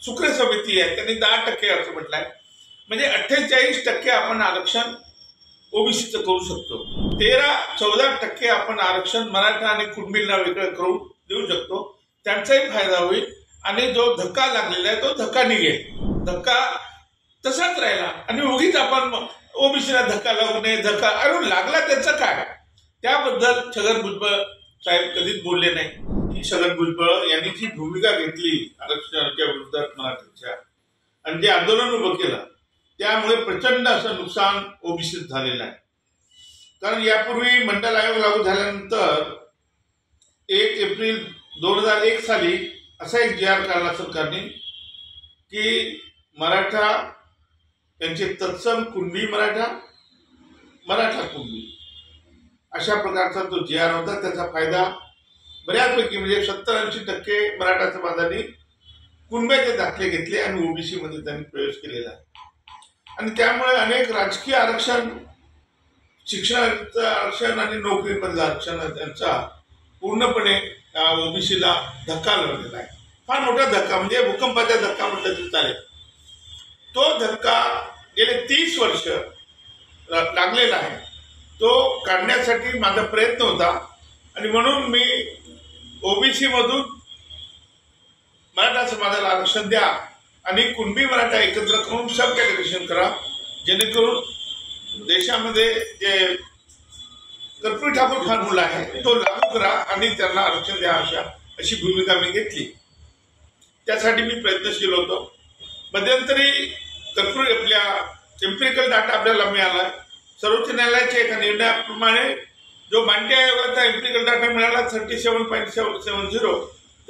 सुक्रे समिती आहे त्यांनी 10% असं म्हटलंय, म्हणजे 48% आपण आरक्षण ओबीसीचं करू शकतो. 13-14% आपण आरक्षण मराठा आणि कुणबींना वेगळं करून देऊ शकतो. त्यांचाही फायदा होईल आणि जो धक्का लागलेला आहे तो धक्का निघेल. धक्का तसाच राहिला आणि उगीच आपण ओबीसीला धक्का लागू नये, धक्का अरे लागला त्याचं काय, त्याबद्दल छगन भुजबळ साहेब कधीच बोलले नाही. छगन भुजबळ यांनी जी भूमिका घेतली आरक्षणाच्या विरोधात मराठ्यांच्या आणि जे आंदोलन उभं केलं त्यामुळे प्रचंड असं नुकसान ओबीसीत झालेलं आहे. कारण यापूर्वी मंडल आयोग लागू झाल्यानंतर 1 एप्रिल 2001 साली असा एक जी.आर. काढला सरकारने की मराठा त्यांचे तत्सम कुणबी मराठा, मराठा कुणबी अशा प्रकारचा तो जी.आर. होता. त्याचा फायदा बऱ्यापैकी म्हणजे 70-80% मराठा समाजाने कुणब्याचे दाखले घेतले आणि ओबीसी मध्ये त्यांनी प्रवेश केलेला आहे. आणि त्यामुळे अनेक राजकीय आरक्षण, शिक्षणाचं आरक्षण आणि नोकरीमधलं आरक्षण त्यांचा पूर्णपणे ओबीसीला धक्का लागलेला आहे. फार मोठा धक्का म्हणजे भूकंपाचा धक्का म्हटलं तरी चालेल. तो धक्का गेले 30 वर्ष लागलेला आहे. तो काढण्यासाठी माझा प्रयत्न होता आणि म्हणून मी ओबीसी मधून मराठा समाजाला आरक्षण द्या आणि कुणबी मराठा एकत्र करून सब कॅटेगरीशन करा, जेणेकरून देशामध्ये जे कर्पूरी ठाकूर फॉर्म्युला आहे तो लागू करा आणि त्यांना आरक्षण द्या, अशी भूमिका मी घेतली. त्यासाठी मी प्रयत्नशील होतो. मध्यंतरी कर्पूरी आपल्या एम्पिरिकल डाटा आपल्याला मिळाला. सर्वोच्च न्यायालयाच्या एका निर्णयाप्रमाणे जो मांडे आयोगाचा एम्पिरिकल डाटा मिळाला 37.70,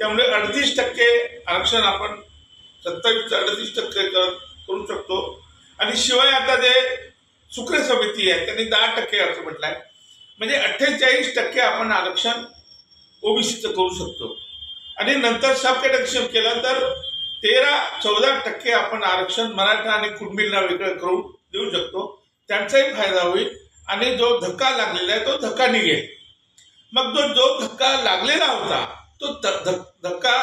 त्यामुळे 38% आरक्षण आपण 27-38% करू शकतो. आणि शिवाय आता जे सुक्रे समिती आहे त्यांनी 10% असं म्हटलंय, म्हणजे 48% आपण आरक्षण ओबीसीचं करू शकतो. आणि नंतर सब कॅटेगरीशन केलं तर 13-14% आपण आरक्षण मराठा आणि कुणबींना वेगळं करून देऊ शकतो. त्यांचाही फायदा होईल आणि जो धक्का लागलेला आहे तो धक्का निघेल. मग जो धक्का लागलेला होता तो धक्का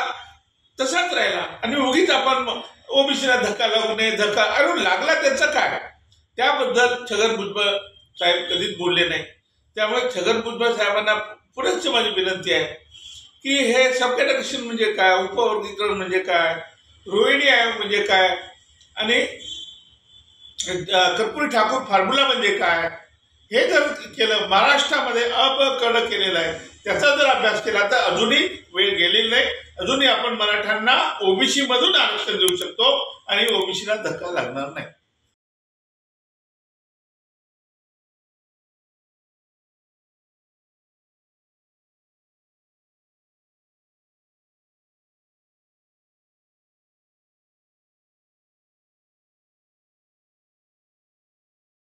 तसाच राहिला आणि उगीच आपण ओबीसीला धक्का लागू नये, धक्का अरे लागला त्याचं काय, त्याबद्दल छगन भुजबळ साहेब कधीच बोलले नाही. त्यामुळे छगन भुजबळ साहेबांना पुढेच माझी विनंती आहे की हे सब कॅटेगरीशन म्हणजे काय, उपवर्गीकरण म्हणजे काय, रोहिणी आयोग म्हणजे काय आणि कर्पूरी ठाकूर फॉर्म्युला म्हणजे काय, हे जर केलं, महाराष्ट्रामध्ये क केलेलं आहे, त्याचा जर अभ्यास केला तर अजूनही वेळ गेलेली नाही. अजूनही आपण मराठ्यांना ओबीसी मधून आरक्षण देऊ शकतो आणि ओबीसीला धक्का लागणार नाही.